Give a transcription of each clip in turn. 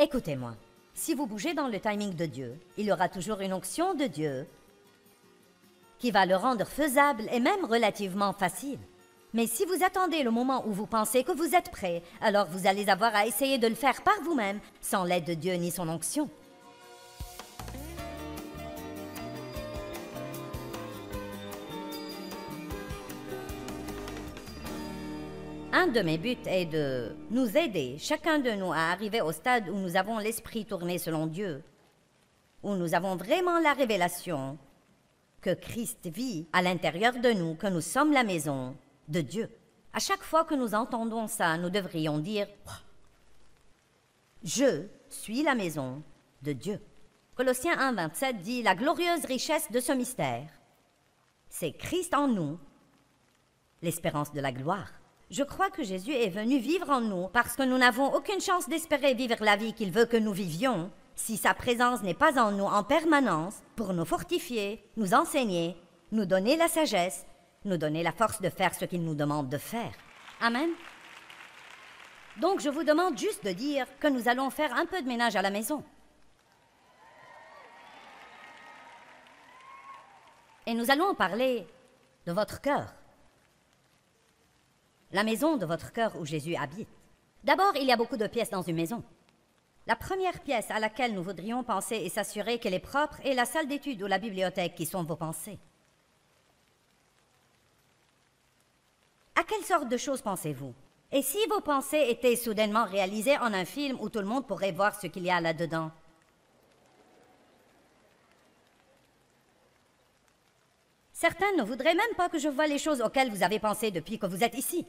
Écoutez-moi, si vous bougez dans le timing de Dieu, il y aura toujours une onction de Dieu qui va le rendre faisable et même relativement facile. Mais si vous attendez le moment où vous pensez que vous êtes prêt, alors vous allez avoir à essayer de le faire par vous-même, sans l'aide de Dieu ni son onction. Un de mes buts est de nous aider, chacun de nous, à arriver au stade où nous avons l'esprit tourné selon Dieu, où nous avons vraiment la révélation que Christ vit à l'intérieur de nous, que nous sommes la maison de Dieu. À chaque fois que nous entendons ça, nous devrions dire « Je suis la maison de Dieu ». Colossiens 1, 27 dit « La glorieuse richesse de ce mystère, c'est Christ en nous, l'espérance de la gloire ». Je crois que Jésus est venu vivre en nous parce que nous n'avons aucune chance d'espérer vivre la vie qu'il veut que nous vivions si sa présence n'est pas en nous en permanence pour nous fortifier, nous enseigner, nous donner la sagesse, nous donner la force de faire ce qu'il nous demande de faire. Amen. Donc je vous demande juste de dire que nous allons faire un peu de ménage à la maison. Et nous allons parler de votre cœur. La maison de votre cœur où Jésus habite. D'abord, il y a beaucoup de pièces dans une maison. La première pièce à laquelle nous voudrions penser et s'assurer qu'elle est propre est la salle d'études ou la bibliothèque qui sont vos pensées. À quelle sorte de choses pensez-vous? Et si vos pensées étaient soudainement réalisées en un film où tout le monde pourrait voir ce qu'il y a là-dedans? Certains ne voudraient même pas que je voie les choses auxquelles vous avez pensé depuis que vous êtes ici.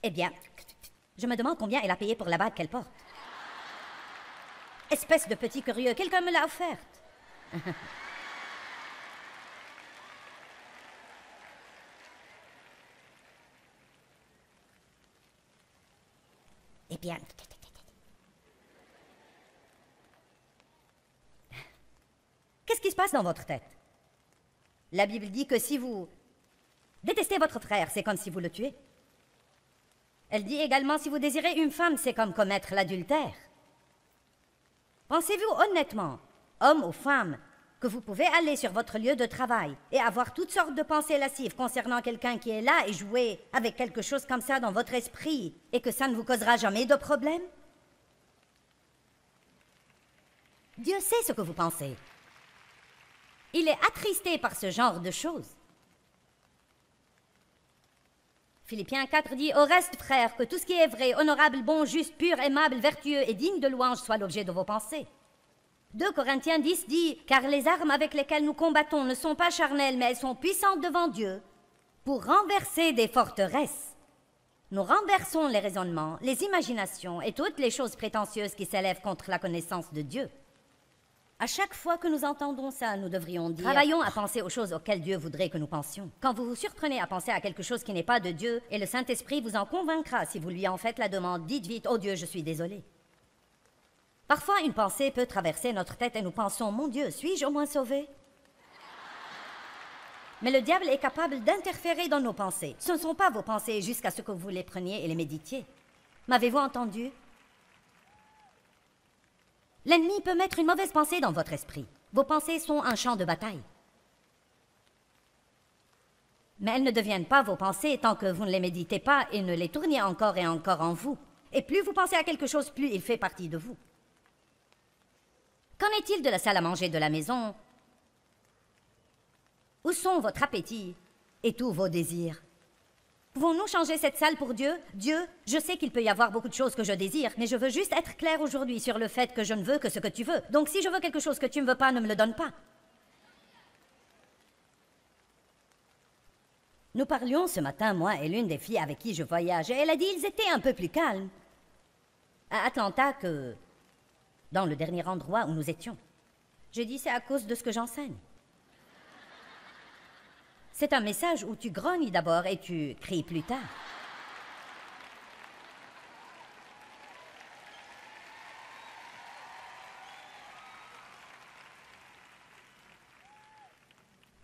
Eh bien, je me demande combien elle a payé pour la bague qu'elle porte. Espèce de petit curieux, quelqu'un me l'a offerte. Eh bien... Qu'est-ce qui se passe dans votre tête? La Bible dit que si vous détestez votre frère, c'est comme si vous le tuez. Elle dit également, si vous désirez une femme, c'est comme commettre l'adultère. Pensez-vous honnêtement, homme ou femme, que vous pouvez aller sur votre lieu de travail et avoir toutes sortes de pensées lascives concernant quelqu'un qui est là et jouer avec quelque chose comme ça dans votre esprit et que ça ne vous causera jamais de problème? Dieu sait ce que vous pensez. Il est attristé par ce genre de choses. Philippiens 4 dit « Au reste, frères, que tout ce qui est vrai, honorable, bon, juste, pur, aimable, vertueux et digne de louange soit l'objet de vos pensées. » 2 Corinthiens 10 dit « Car les armes avec lesquelles nous combattons ne sont pas charnelles, mais elles sont puissantes devant Dieu pour renverser des forteresses. » Nous renversons les raisonnements, les imaginations et toutes les choses prétentieuses qui s'élèvent contre la connaissance de Dieu. À chaque fois que nous entendons ça, nous devrions dire « Travaillons à penser aux choses auxquelles Dieu voudrait que nous pensions. » Quand vous vous surprenez à penser à quelque chose qui n'est pas de Dieu, et le Saint-Esprit vous en convaincra si vous lui en faites la demande, dites vite « Oh Dieu, je suis désolé. » Parfois, une pensée peut traverser notre tête et nous pensons « Mon Dieu, suis-je au moins sauvé? » Mais le diable est capable d'interférer dans nos pensées. Ce ne sont pas vos pensées jusqu'à ce que vous les preniez et les méditiez. M'avez-vous entendu? L'ennemi peut mettre une mauvaise pensée dans votre esprit. Vos pensées sont un champ de bataille. Mais elles ne deviennent pas vos pensées tant que vous ne les méditez pas et ne les tournez encore et encore en vous. Et plus vous pensez à quelque chose, plus il fait partie de vous. Qu'en est-il de la salle à manger de la maison? Où sont votre appétit et tous vos désirs? Pouvons-nous changer cette salle pour Dieu? Dieu, je sais qu'il peut y avoir beaucoup de choses que je désire, mais je veux juste être clair aujourd'hui sur le fait que je ne veux que ce que tu veux. Donc si je veux quelque chose que tu ne veux pas, ne me le donne pas. Nous parlions ce matin, moi et l'une des filles avec qui je voyage, et elle a dit ils étaient un peu plus calmes à Atlanta que dans le dernier endroit où nous étions. J'ai dit c'est à cause de ce que j'enseigne. C'est un message où tu grognes d'abord et tu cries plus tard.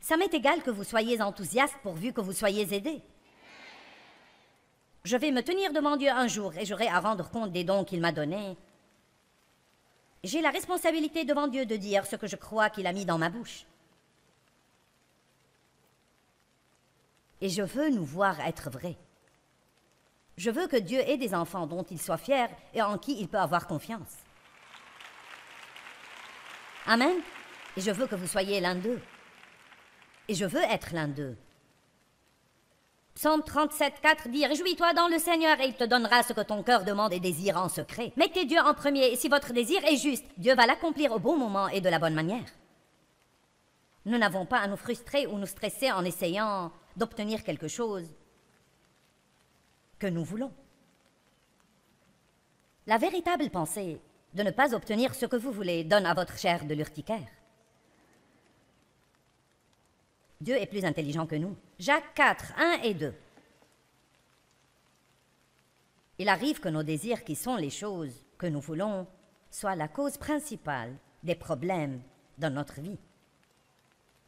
Ça m'est égal que vous soyez enthousiaste pourvu que vous soyez aidé. Je vais me tenir devant Dieu un jour et j'aurai à rendre compte des dons qu'il m'a donnés. J'ai la responsabilité devant Dieu de dire ce que je crois qu'il a mis dans ma bouche. Et je veux nous voir être vrais. Je veux que Dieu ait des enfants dont il soit fier et en qui il peut avoir confiance. Amen. Et je veux que vous soyez l'un d'eux. Et je veux être l'un d'eux. Psaume 37, 4 dit « Réjouis-toi dans le Seigneur et il te donnera ce que ton cœur demande et désire en secret. Mettez Dieu en premier et si votre désir est juste, Dieu va l'accomplir au bon moment et de la bonne manière. » Nous n'avons pas à nous frustrer ou nous stresser en essayant d'obtenir quelque chose que nous voulons. La véritable pensée de ne pas obtenir ce que vous voulez donne à votre chair de l'urticaire. Dieu est plus intelligent que nous. Jacques 4, 1 et 2. Il arrive que nos désirs, qui sont les choses que nous voulons, soient la cause principale des problèmes dans notre vie.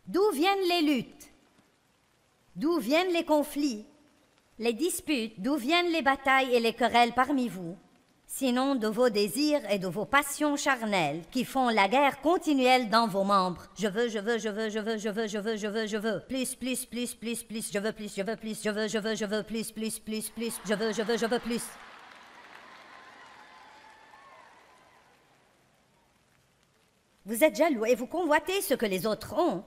D'où viennent les luttes? D'où viennent les conflits, les disputes? D'où viennent les batailles et les querelles parmi vous? Sinon de vos désirs et de vos passions charnelles qui font la guerre continuelle dans vos membres. Je veux, je veux, je veux, je veux, je veux, je veux, je veux, je veux. Plus, plus, plus, plus, plus, je veux plus, je veux plus, je veux, je veux, je veux, plus, plus, plus, plus, je veux, je veux, je veux plus. Vous êtes jaloux et vous convoitez ce que les autres ont.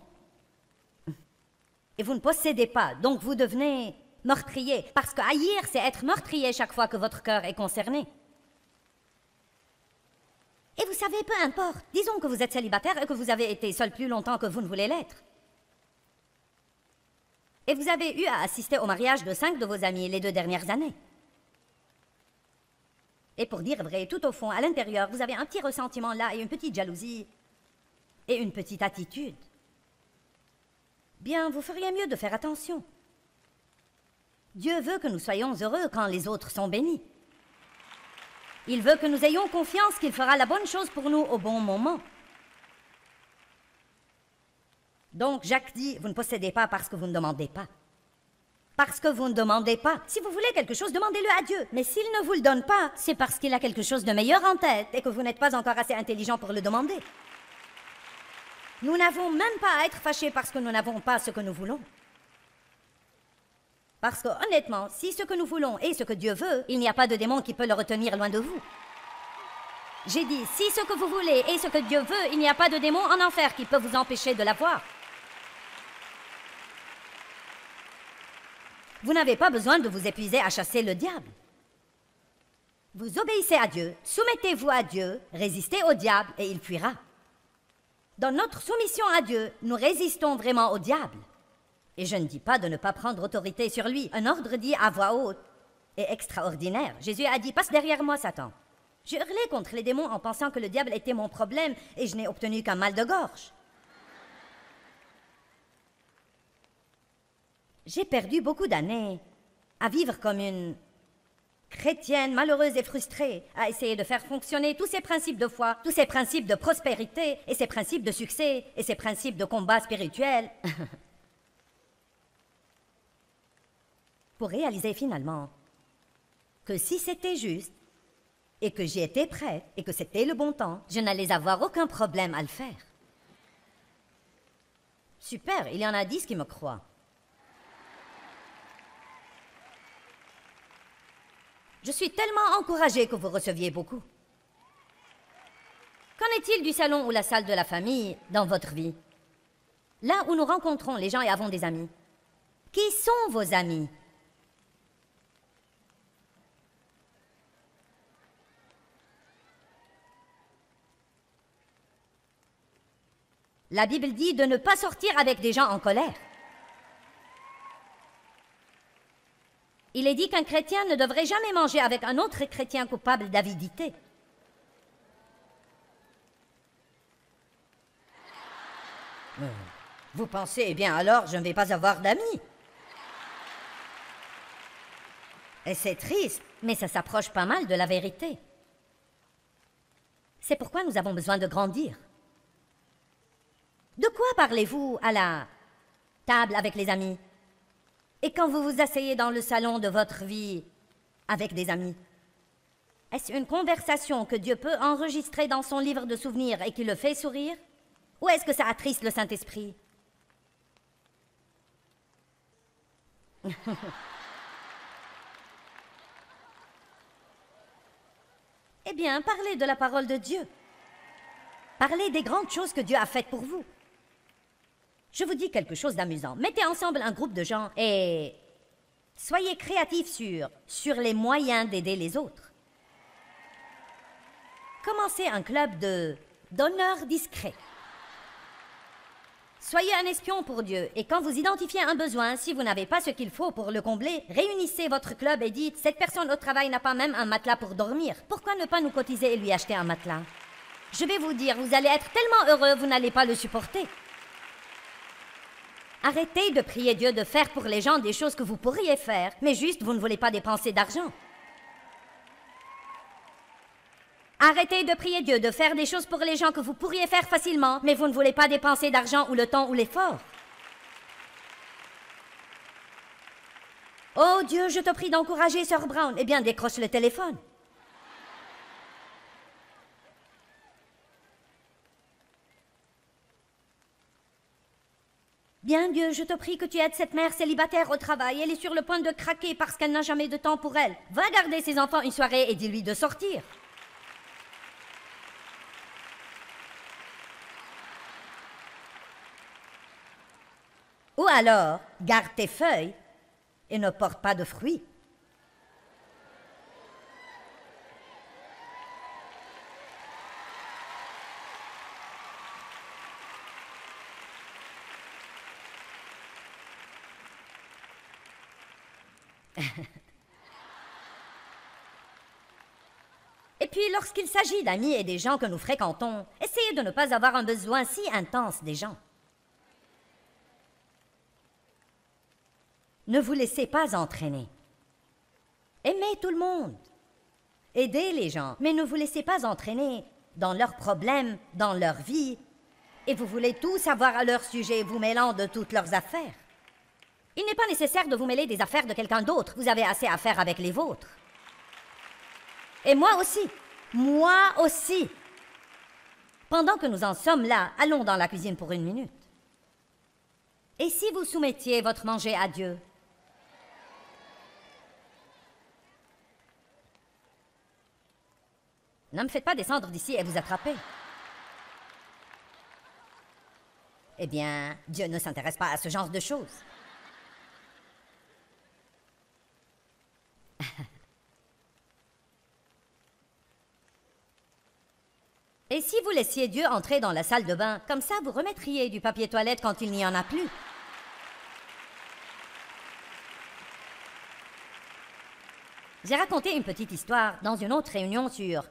Et vous ne possédez pas, donc vous devenez meurtrier. Parce que haïr, c'est être meurtrier chaque fois que votre cœur est concerné. Et vous savez, peu importe, disons que vous êtes célibataire et que vous avez été seul plus longtemps que vous ne voulez l'être. Et vous avez eu à assister au mariage de 5 de vos amis les 2 dernières années. Et pour dire vrai, tout au fond, à l'intérieur, vous avez un petit ressentiment là et une petite jalousie et une petite attitude. Bien, vous feriez mieux de faire attention. Dieu veut que nous soyons heureux quand les autres sont bénis. Il veut que nous ayons confiance qu'il fera la bonne chose pour nous au bon moment. Donc Jacques dit, vous ne possédez pas parce que vous ne demandez pas. Parce que vous ne demandez pas. Si vous voulez quelque chose, demandez-le à Dieu. Mais s'il ne vous le donne pas, c'est parce qu'il a quelque chose de meilleur en tête et que vous n'êtes pas encore assez intelligent pour le demander. Nous n'avons même pas à être fâchés parce que nous n'avons pas ce que nous voulons. Parce que, honnêtement, si ce que nous voulons est ce que Dieu veut, il n'y a pas de démon qui peut le retenir loin de vous. J'ai dit, si ce que vous voulez est ce que Dieu veut, il n'y a pas de démon en enfer qui peut vous empêcher de l'avoir. Vous n'avez pas besoin de vous épuiser à chasser le diable. Vous obéissez à Dieu, soumettez-vous à Dieu, résistez au diable et il fuira. Dans notre soumission à Dieu, nous résistons vraiment au diable. Et je ne dis pas de ne pas prendre autorité sur lui. Un ordre dit à voix haute et extraordinaire. Jésus a dit, passe derrière moi, Satan. J'ai hurlé contre les démons en pensant que le diable était mon problème et je n'ai obtenu qu'un mal de gorge. J'ai perdu beaucoup d'années à vivre comme une chrétienne malheureuse et frustrée, à essayer de faire fonctionner tous ces principes de foi, tous ces principes de prospérité et ces principes de succès et ces principes de combat spirituel. Pour réaliser finalement que si c'était juste, et que j'y étais prête, et que c'était le bon temps, je n'allais avoir aucun problème à le faire. Super, il y en a 10 qui me croient. Je suis tellement encouragée que vous receviez beaucoup. Qu'en est-il du salon ou la salle de la famille dans votre vie? Là où nous rencontrons les gens et avons des amis. Qui sont vos amis? La Bible dit de ne pas sortir avec des gens en colère. Il est dit qu'un chrétien ne devrait jamais manger avec un autre chrétien coupable d'avidité. Vous pensez, eh bien alors, je ne vais pas avoir d'amis. Et c'est triste, mais ça s'approche pas mal de la vérité. C'est pourquoi nous avons besoin de grandir. De quoi parlez-vous à la table avec les amis? Et quand vous vous asseyez dans le salon de votre vie, avec des amis? Est-ce une conversation que Dieu peut enregistrer dans son livre de souvenirs et qui le fait sourire? Ou est-ce que ça attriste le Saint-Esprit? Eh bien, parlez de la parole de Dieu. Parlez des grandes choses que Dieu a faites pour vous. Je vous dis quelque chose d'amusant. Mettez ensemble un groupe de gens et soyez créatifs sur les moyens d'aider les autres. Commencez un club d'honneur discret. Soyez un espion pour Dieu, et quand vous identifiez un besoin, si vous n'avez pas ce qu'il faut pour le combler, réunissez votre club et dites « Cette personne au travail n'a pas même un matelas pour dormir. Pourquoi ne pas nous cotiser et lui acheter un matelas ?» Je vais vous dire, vous allez être tellement heureux, vous n'allez pas le supporter. Arrêtez de prier Dieu de faire pour les gens des choses que vous pourriez faire, mais juste vous ne voulez pas dépenser d'argent. Arrêtez de prier Dieu de faire des choses pour les gens que vous pourriez faire facilement, mais vous ne voulez pas dépenser d'argent ou le temps ou l'effort. Oh Dieu, je te prie d'encourager Sœur Brown. Eh bien, décroche le téléphone. Bien Dieu, je te prie que tu aides cette mère célibataire au travail. Elle est sur le point de craquer parce qu'elle n'a jamais de temps pour elle. Va garder ses enfants une soirée et dis-lui de sortir. Ou alors, garde tes feuilles et ne porte pas de fruits. Et puis, lorsqu'il s'agit d'amis et des gens que nous fréquentons, essayez de ne pas avoir un besoin si intense des gens. Ne vous laissez pas entraîner. Aimez tout le monde. Aidez les gens, mais ne vous laissez pas entraîner dans leurs problèmes, dans leur vie, et vous voulez tout savoir à leur sujet, vous mêlant de toutes leurs affaires. Il n'est pas nécessaire de vous mêler des affaires de quelqu'un d'autre, vous avez assez à faire avec les vôtres. Et moi aussi. Pendant que nous en sommes là, allons dans la cuisine pour 1 minute. Et si vous soumettiez votre manger à Dieu? Ne me faites pas descendre d'ici et vous attraper. Eh bien, Dieu ne s'intéresse pas à ce genre de choses. Et si vous laissiez Dieu entrer dans la salle de bain, comme ça vous remettriez du papier toilette quand il n'y en a plus. J'ai raconté une petite histoire dans une autre réunion sur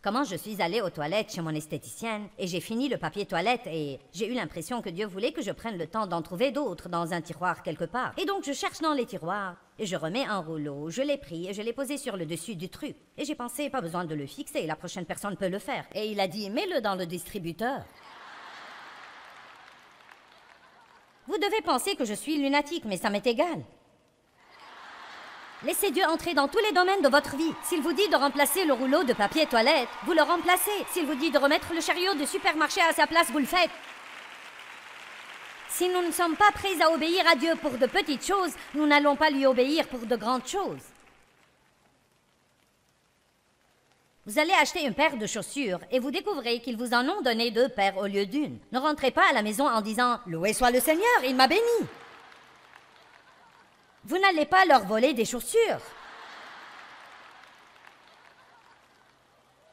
comment je suis allée aux toilettes chez mon esthéticienne et j'ai fini le papier toilette et j'ai eu l'impression que Dieu voulait que je prenne le temps d'en trouver d'autres dans un tiroir quelque part. Et donc je cherche dans les tiroirs et je remets un rouleau, je l'ai pris et je l'ai posé sur le dessus du truc. Et j'ai pensé, pas besoin de le fixer, la prochaine personne peut le faire. Et il a dit, mets-le dans le distributeur. Vous devez penser que je suis lunatique, mais ça m'est égal. Laissez Dieu entrer dans tous les domaines de votre vie. S'il vous dit de remplacer le rouleau de papier toilette, vous le remplacez. S'il vous dit de remettre le chariot de supermarché à sa place, vous le faites. Si nous ne sommes pas prêts à obéir à Dieu pour de petites choses, nous n'allons pas lui obéir pour de grandes choses. Vous allez acheter une paire de chaussures et vous découvrez qu'ils vous en ont donné 2 paires au lieu d'une. Ne rentrez pas à la maison en disant « Loué soit le Seigneur, il m'a béni ». Vous n'allez pas leur voler des chaussures.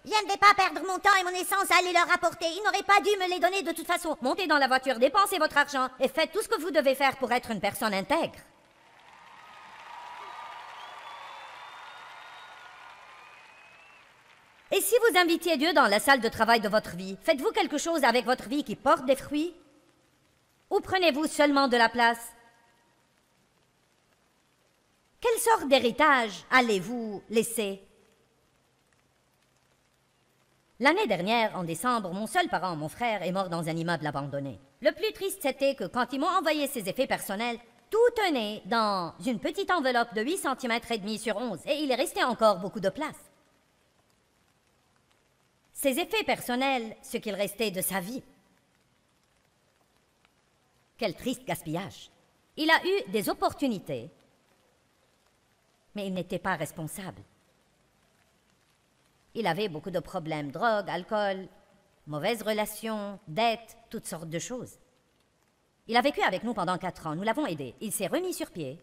Je ne vais pas perdre mon temps et mon essence à aller leur rapporter. Ils n'auraient pas dû me les donner de toute façon. Montez dans la voiture, dépensez votre argent et faites tout ce que vous devez faire pour être une personne intègre. Et si vous invitiez Dieu dans la salle de travail de votre vie, faites-vous quelque chose avec votre vie qui porte des fruits? Ou prenez-vous seulement de la place? Quelle sorte d'héritage allez-vous laisser? L'année dernière, en décembre, mon seul parent, mon frère, est mort dans un immeuble abandonné. Le plus triste, c'était que quand ils m'ont envoyé ses effets personnels, Tout tenait dans une petite enveloppe de 8 cm et demi sur 11 et il est resté encore beaucoup de place. Ses effets personnels, ce qu'il restait de sa vie. Quel triste gaspillage. Il a eu des opportunités, mais il n'était pas responsable. Il avait beaucoup de problèmes, drogue, alcool, mauvaises relations, dettes, toutes sortes de choses. Il a vécu avec nous pendant 4 ans, nous l'avons aidé. Il s'est remis sur pied.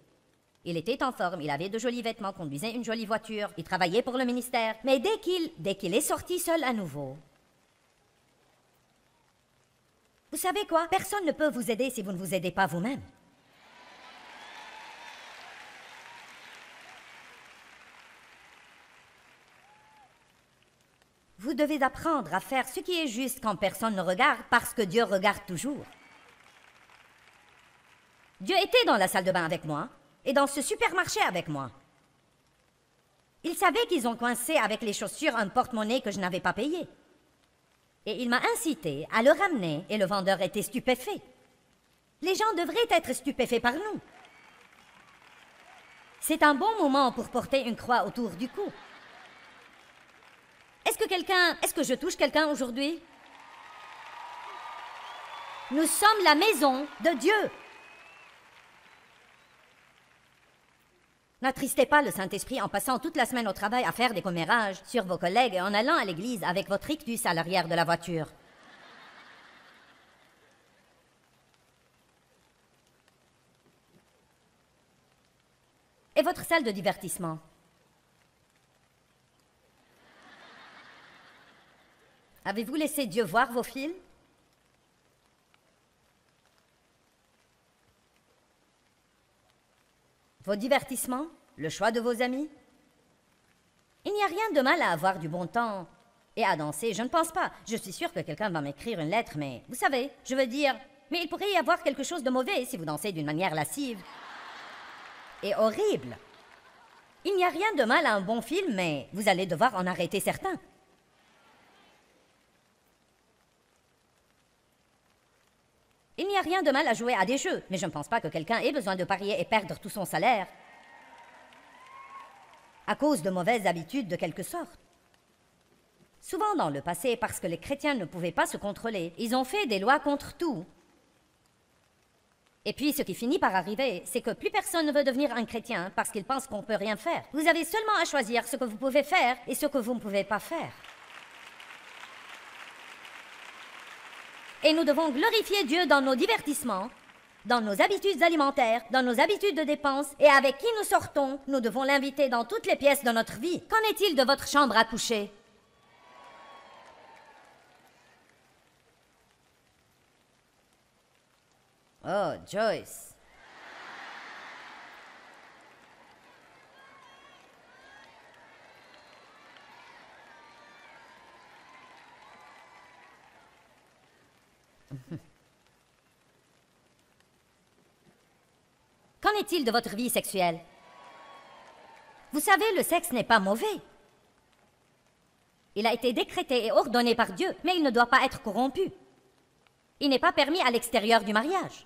Il était en forme, il avait de jolis vêtements, conduisait une jolie voiture, il travaillait pour le ministère. Mais dès qu'il est sorti seul à nouveau... Vous savez quoi? Personne ne peut vous aider si vous ne vous aidez pas vous-même. Vous devez apprendre à faire ce qui est juste quand personne ne regarde, parce que Dieu regarde toujours. Dieu était dans la salle de bain avec moi et dans ce supermarché avec moi. Il savait qu'ils ont coincé avec les chaussures un porte-monnaie que je n'avais pas payé. Et il m'a incité à le ramener et le vendeur était stupéfait. Les gens devraient être stupéfaits par nous. C'est un bon moment pour porter une croix autour du cou. Est-ce que je touche quelqu'un aujourd'hui? Nous sommes la maison de Dieu. N'attristez pas le Saint-Esprit en passant toute la semaine au travail à faire des commérages sur vos collègues et en allant à l'église avec votre rictus à l'arrière de la voiture. Et votre salle de divertissement? Avez-vous laissé Dieu voir vos films? Vos divertissements? Le choix de vos amis? Il n'y a rien de mal à avoir du bon temps et à danser, je ne pense pas. Je suis sûre que quelqu'un va m'écrire une lettre, mais vous savez, je veux dire, mais il pourrait y avoir quelque chose de mauvais si vous dansez d'une manière lascive et horrible. Il n'y a rien de mal à un bon film, mais vous allez devoir en arrêter certains. Il n'y a rien de mal à jouer à des jeux, mais je ne pense pas que quelqu'un ait besoin de parier et perdre tout son salaire à cause de mauvaises habitudes de quelque sorte. Souvent dans le passé, parce que les chrétiens ne pouvaient pas se contrôler, ils ont fait des lois contre tout. Et puis ce qui finit par arriver, c'est que plus personne ne veut devenir un chrétien parce qu'il pense qu'on ne peut rien faire. Vous avez seulement à choisir ce que vous pouvez faire et ce que vous ne pouvez pas faire. Et nous devons glorifier Dieu dans nos divertissements, dans nos habitudes alimentaires, dans nos habitudes de dépenses, et avec qui nous sortons, nous devons l'inviter dans toutes les pièces de notre vie. Qu'en est-il de votre chambre à coucher? Oh, Joyce. Qu'en est-il de votre vie sexuelle? Vous savez, le sexe n'est pas mauvais. Il a été décrété et ordonné par Dieu, mais il ne doit pas être corrompu. Il n'est pas permis à l'extérieur du mariage.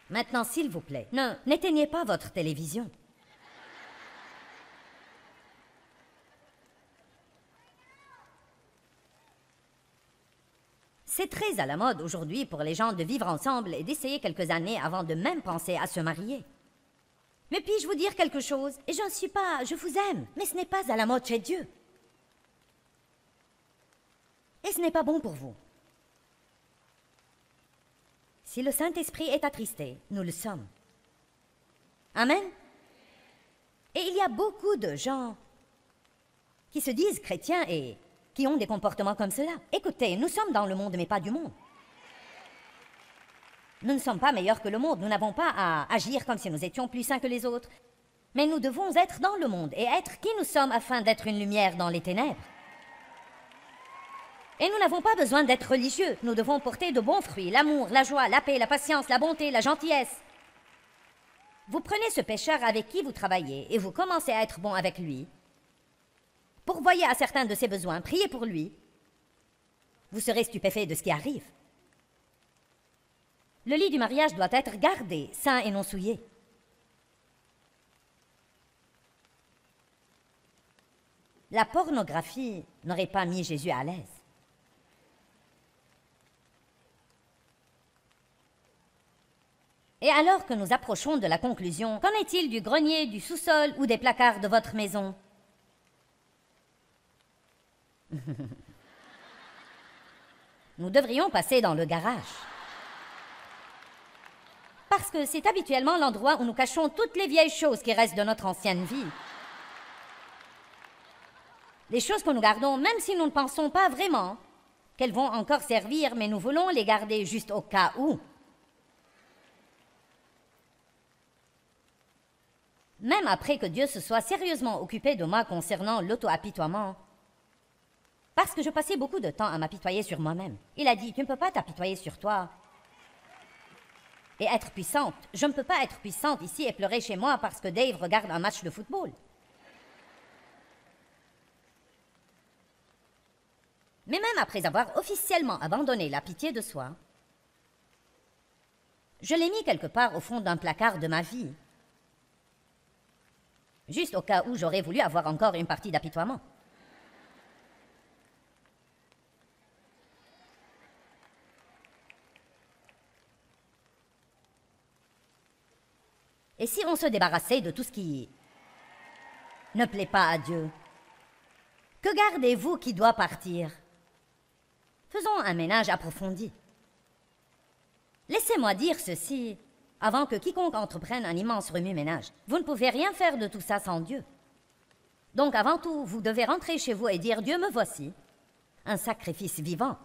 Maintenant, s'il vous plaît, n'éteignez pas votre télévision. C'est très à la mode aujourd'hui pour les gens de vivre ensemble et d'essayer quelques années avant de même penser à se marier. Mais puis-je vous dire quelque chose? Et je vous aime, mais ce n'est pas à la mode chez Dieu. Et ce n'est pas bon pour vous. Si le Saint-Esprit est attristé, nous le sommes. Amen. Et il y a beaucoup de gens qui se disent chrétiens et qui ont des comportements comme cela. Écoutez, nous sommes dans le monde, mais pas du monde. Nous ne sommes pas meilleurs que le monde, nous n'avons pas à agir comme si nous étions plus saints que les autres. Mais nous devons être dans le monde et être qui nous sommes afin d'être une lumière dans les ténèbres. Et nous n'avons pas besoin d'être religieux, nous devons porter de bons fruits, l'amour, la joie, la paix, la patience, la bonté, la gentillesse. Vous prenez ce pécheur avec qui vous travaillez et vous commencez à être bon avec lui. pourvoyez à certains de ses besoins, priez pour lui, vous serez stupéfait de ce qui arrive. Le lit du mariage doit être gardé, sain et non souillé. La pornographie n'aurait pas mis Jésus à l'aise. Et alors que nous approchons de la conclusion, qu'en est-il du grenier, du sous-sol ou des placards de votre maison? Nous devrions passer dans le garage. Parce que c'est habituellement l'endroit où nous cachons toutes les vieilles choses qui restent de notre ancienne vie. Les choses que nous gardons, même si nous ne pensons pas vraiment qu'elles vont encore servir, mais nous voulons les garder juste au cas où. Même après que Dieu se soit sérieusement occupé de moi concernant l'auto-apitoiement, parce que je passais beaucoup de temps à m'apitoyer sur moi-même. Il a dit, tu ne peux pas t'apitoyer sur toi et être puissante. Je ne peux pas être puissante ici et pleurer chez moi parce que Dave regarde un match de football. Mais même après avoir officiellement abandonné la pitié de soi, je l'ai mis quelque part au fond d'un placard de ma vie, juste au cas où j'aurais voulu avoir encore une partie d'apitoiement. Et si on se débarrassait de tout ce qui ne plaît pas à Dieu? Que gardez-vous qui doit partir? Faisons un ménage approfondi. Laissez-moi dire ceci, avant que quiconque entreprenne un immense remue-ménage. Vous ne pouvez rien faire de tout ça sans Dieu. Donc avant tout, vous devez rentrer chez vous et dire « Dieu, me voici, un sacrifice vivant.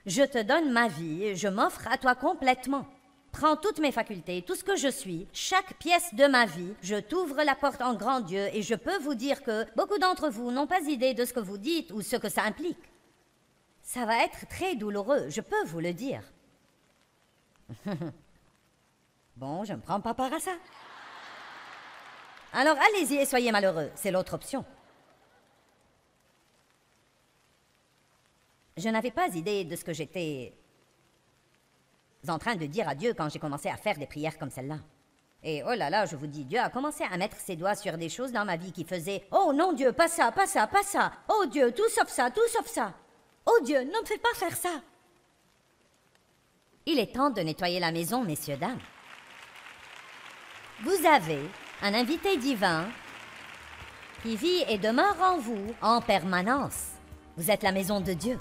Je te donne ma vie et je m'offre à toi complètement. Prends toutes mes facultés, tout ce que je suis, chaque pièce de ma vie. Je t'ouvre la porte en grand Dieu et je peux vous dire que beaucoup d'entre vous n'ont pas idée de ce que vous dites ou ce que ça implique. Ça va être très douloureux, je peux vous le dire. » Bon, je ne prends pas part à ça. Alors allez-y et soyez malheureux, c'est l'autre option. Je n'avais pas idée de ce que j'étais en train de dire à Dieu quand j'ai commencé à faire des prières comme celle-là. Et oh là là, je vous dis, Dieu a commencé à mettre ses doigts sur des choses dans ma vie qui faisaient « Oh non Dieu, pas ça, pas ça, pas ça! Oh Dieu, tout sauf ça, tout sauf ça! Oh Dieu, ne me fais pas faire ça! » Il est temps de nettoyer la maison, messieurs, dames. Vous avez un invité divin qui vit et demeure en vous en permanence. Vous êtes la maison de Dieu.